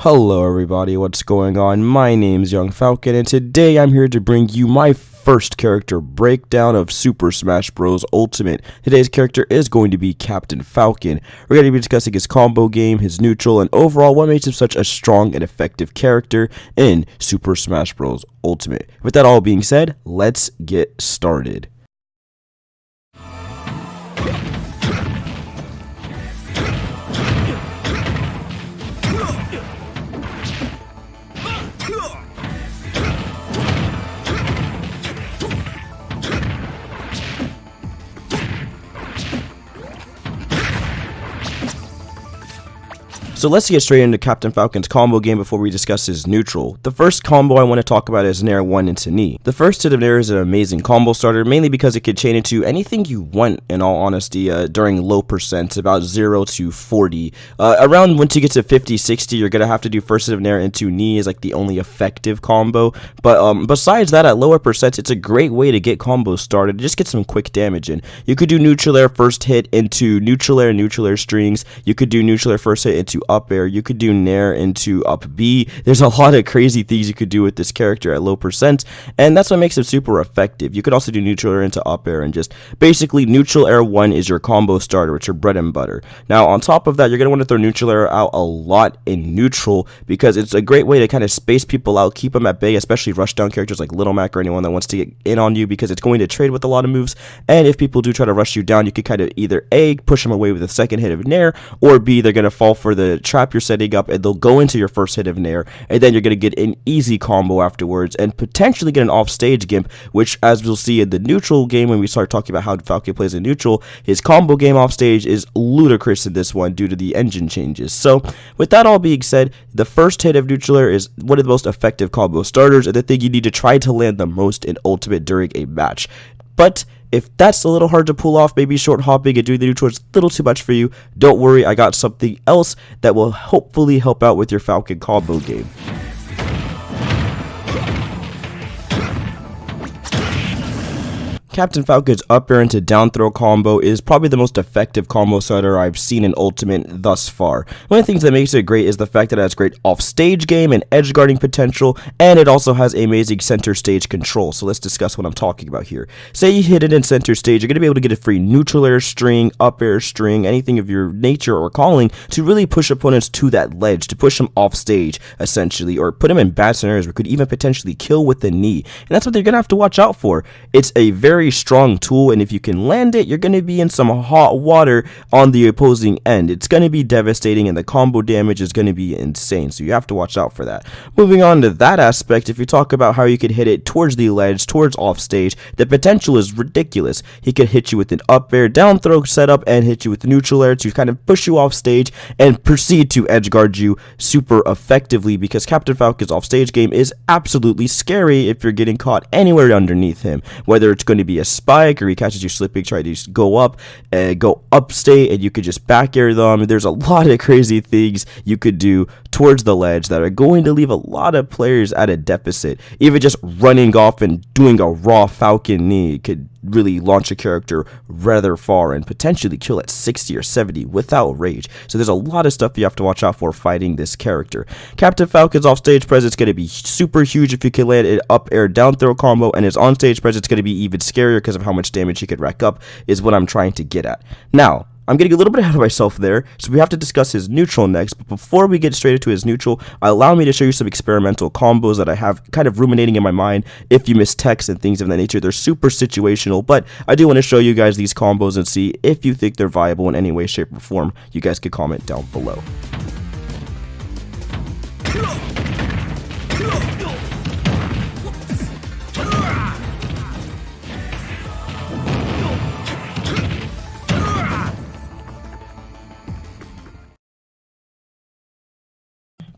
Hello everybody, what's going on? My name's Young Falcon, and today I'm here to bring you my first character breakdown of Super Smash Bros. Ultimate. Today's character is going to be Captain Falcon. We're going to be discussing his combo game, his neutral, and overall what makes him such a strong and effective character in Super Smash Bros. Ultimate. With that all being said, let's get started. So let's get straight into Captain Falcon's combo game before we discuss his neutral. The first combo I want to talk about is Nair 1 into knee. The first hit of Nair is an amazing combo starter, mainly because it could chain into anything you want, in all honesty, during low percent, about 0 to 40. Around once you get to 50, 60, you're going to have to do first hit of Nair into knee is like the only effective combo. But besides that, at lower percents, it's a great way to get combos started, just get some quick damage in. You could do neutral air first hit into neutral air strings. You could do neutral air first hit into up air. You could do Nair into up B. There's a lot of crazy things you could do with this character at low percent, and that's what makes him super effective. You could also do neutral air into up air, and just basically neutral air 1 is your combo starter. It's your bread and butter. Now on top of that, you're going to want to throw neutral air out a lot in neutral because it's a great way to kind of space people out, keep them at bay, especially rush down characters like Little Mac or anyone that wants to get in on you, because it's going to trade with a lot of moves. And if people do try to rush you down, you could kind of either A, push them away with a second hit of Nair, or B, they're going to fall for the trap you're setting up and they'll go into your first hit of Nair, and then you're going to get an easy combo afterwards and potentially get an offstage gimp, which, as we'll see in the neutral game when we start talking about how Falcon plays in neutral, his combo game offstage is ludicrous in this one due to the engine changes. So with that all being said, the first hit of neutral air is one of the most effective combo starters and the thing you need to try to land the most in Ultimate during a match. But if that's a little hard to pull off, maybe short hopping and doing the neutral is a little too much for you, don't worry, I got something else that will hopefully help out with your Falcon combo game. Captain Falcon's up air into down throw combo is probably the most effective combo starter I've seen in Ultimate thus far. One of the things that makes it great is the fact that it has great off-stage game and edge guarding potential, and it also has amazing center stage control. So let's discuss what I'm talking about here. Say you hit it in center stage, you're going to be able to get a free neutral air string, up air string, anything of your nature or calling to really push opponents to that ledge, to push them off stage essentially, or put them in bad scenarios where could even potentially kill with the knee. And that's what they're going to have to watch out for. It's a very strong tool, and if you can land it, you're going to be in some hot water on the opposing end. It's going to be devastating, and the combo damage is going to be insane, so you have to watch out for that. Moving on to that aspect, if you talk about how you could hit it towards the ledge, towards off stage, the potential is ridiculous. He could hit you with an up air down throw setup and hit you with neutral air to kind of push you off stage and proceed to edge guard you super effectively, because Captain Falcon's off stage game is absolutely scary if you're getting caught anywhere underneath him, whether it's going to be a spike or he catches you slipping, try to just go up and go upstate, and you could just back air them. There's a lot of crazy things you could do towards the ledge that are going to leave a lot of players at a deficit. Even just running off and doing a raw Falcon knee could really launch a character rather far and potentially kill at 60 or 70 without rage. So there's a lot of stuff you have to watch out for fighting this character. Captain Falcon's offstage presence is going to be super huge if you can land an up air down throw combo, and his onstage presence is going to be even scarier because of how much damage he could rack up, is what I'm trying to get at. Now, I'm getting a little bit ahead of myself there, so we have to discuss his neutral next. But before we get straight into his neutral, allow me to show you some experimental combos that I have kind of ruminating in my mind. If you miss text and things of that nature, they're super situational, but I do want to show you guys these combos and see if you think they're viable in any way, shape, or form. You guys can comment down below.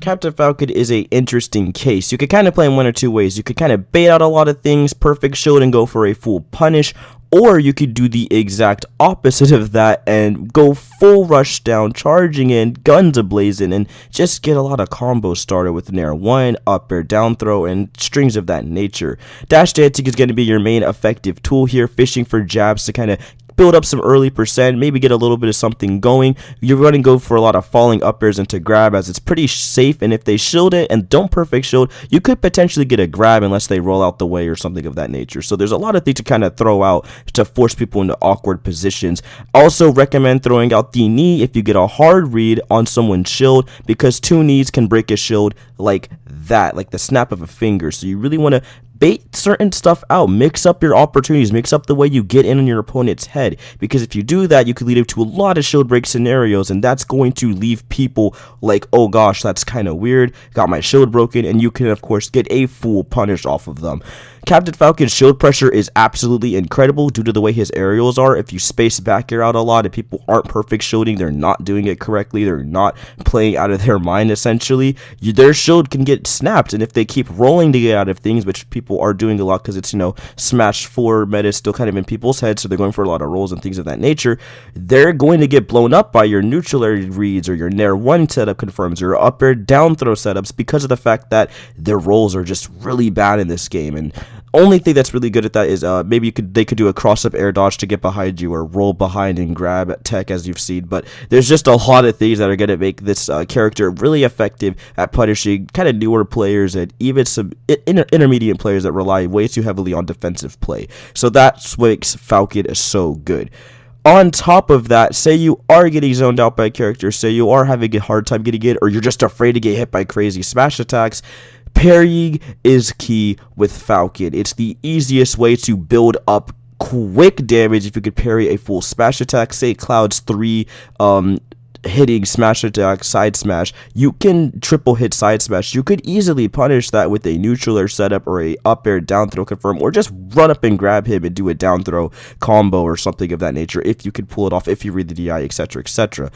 Captain Falcon is a interesting case. You could kind of play in one or two ways. You could kind of bait out a lot of things, perfect shield, and go for a full punish, or you could do the exact opposite of that and go full rush down, charging in, guns ablazing, and just get a lot of combos started with Nair 1, up air down throw, and strings of that nature. Dash dancing is going to be your main effective tool here, fishing for jabs to kind of build up some early percent, maybe get a little bit of something going. You're going to go for a lot of falling up airs into grab, as it's pretty safe, and if they shield it and don't perfect shield, you could potentially get a grab unless they roll out the way or something of that nature. So there's a lot of things to kind of throw out to force people into awkward positions. Also recommend throwing out the knee if you get a hard read on someone's shield, because 2 knees can break a shield like that, like the snap of a finger. So you really want to bait certain stuff out, mix up your opportunities, mix up the way you get in on your opponent's head, because if you do that, you could lead up to a lot of shield break scenarios, and that's going to leave people like, oh gosh, that's kind of weird, got my shield broken, and you can of course get a full punish off of them. Captain Falcon's shield pressure is absolutely incredible due to the way his aerials are. If you space back air out a lot, if people aren't perfect shielding, they're not doing it correctly, they're not playing out of their mind essentially, their shield can get snapped, and if they keep rolling to get out of things, which people are doing a lot because it's, Smash 4 meta is still kind of in people's heads, so they're going for a lot of rolls and things of that nature, they're going to get blown up by your neutral air reads or your Nair 1 setup confirms or up air down throw setups, because of the fact that their rolls are just really bad in this game. And only thing that's really good at that is maybe they could do a cross-up air dodge to get behind you, or roll behind and grab tech, as you've seen. But there's just a lot of things that are going to make this character really effective at punishing kind of newer players and even some intermediate players that rely way too heavily on defensive play. So that's what makes Falcon so good. On top of that, say you are getting zoned out by a character, say you are having a hard time getting it, or you're just afraid to get hit by crazy smash attacks, parrying is key with Falcon. It's the easiest way to build up quick damage. If you could parry a full smash attack, say Cloud's 3 hitting smash attack, side smash, you can triple hit side smash. You could easily punish that with a neutral air setup or a up air down throw confirm, or just run up and grab him and do a down throw combo or something of that nature if you could pull it off, if you read the DI, etc, etc.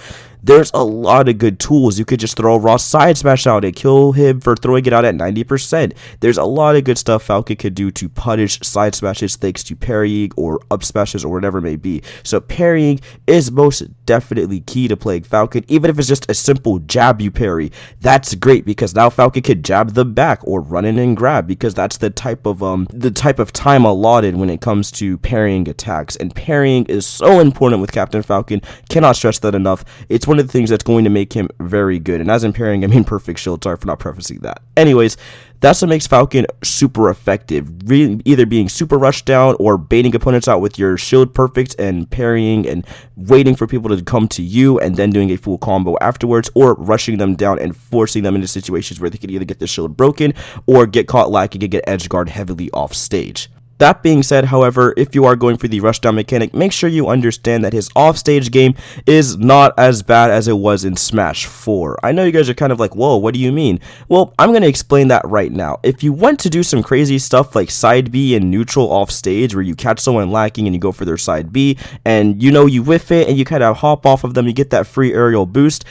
There's a lot of good tools. You could just throw a raw side smash out and kill him for throwing it out at 90%. There's a lot of good stuff Falcon could do to punish side smashes thanks to parrying or up smashes or whatever it may be. So parrying is most definitely key to playing Falcon. Even if it's just a simple jab you parry, that's great, because now Falcon could jab them back or run in and grab, because that's the type of time allotted when it comes to parrying attacks. And parrying is so important with Captain Falcon. Cannot stress that enough. It's one of the things that's going to make him very good. And as in parrying, I mean perfect shield. Sorry for not prefacing that. Anyways, that's what makes Falcon super effective, either being super rushed down or baiting opponents out with your shield perfect and parrying and waiting for people to come to you and then doing a full combo afterwards, or rushing them down and forcing them into situations where they can either get the shield broken or get caught lacking and get edge guard heavily off stage. That being said, however, if you are going for the rushdown mechanic, make sure you understand that his offstage game is not as bad as it was in Smash 4. I know you guys are kind of like, whoa, what do you mean? Well, I'm going to explain that right now. If you want to do some crazy stuff like side B and neutral offstage, where you catch someone lacking and you go for their side B, and you whiff it and you kind of hop off of them, you get that free aerial boost,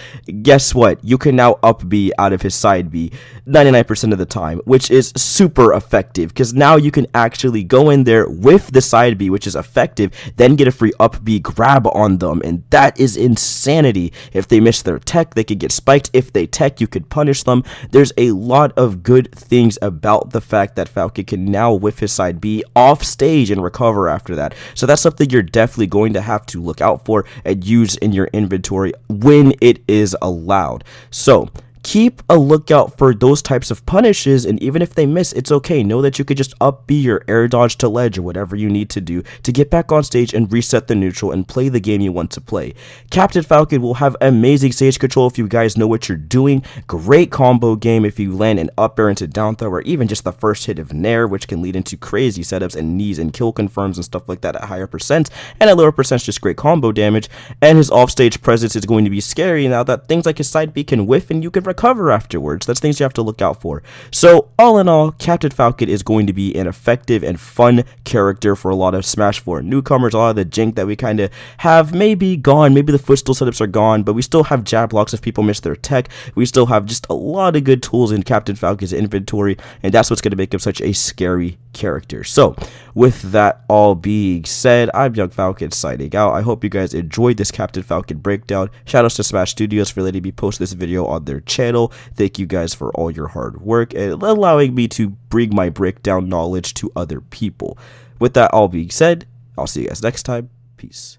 guess what? You can now up B out of his side B 99% of the time, which is super effective, because now you can actually go in there with the side B, which is effective, then get a free up B grab on them, and that is insanity. If they miss their tech, they could get spiked. If they tech, you could punish them. There's a lot of good things about the fact that Falcon can now whiff his side B off stage and recover after that. So that's something you're definitely going to have to look out for and use in your inventory when it is allowed. So keep a lookout for those types of punishes, and even if they miss, it's okay. Know that you could just up B your air dodge to ledge or whatever you need to do to get back on stage and reset the neutral and play the game you want to play. Captain Falcon will have amazing stage control if you guys know what you're doing. Great combo game if you land an up air into down throw, or even just the first hit of Nair, which can lead into crazy setups and knees and kill confirms and stuff like that at higher percents, and at lower percents just great combo damage. And his offstage presence is going to be scary now that things like his side B can whiff and you can recover afterwards. That's things you have to look out for. So all in all, Captain Falcon is going to be an effective and fun character for a lot of Smash 4 newcomers. A lot of the jank that we kind of have maybe gone, maybe the footstool setups are gone, but we still have jab blocks if people miss their tech. We still have just a lot of good tools in Captain Falcon's inventory, and that's what's going to make him such a scary character. So with that all being said, I'm Young Falcon signing out. I hope you guys enjoyed this Captain Falcon breakdown. Shoutouts to Smash Studios for letting me post this video on their channel. Thank you guys for all your hard work and allowing me to bring my breakdown knowledge to other people. With that all being said, I'll see you guys next time. Peace.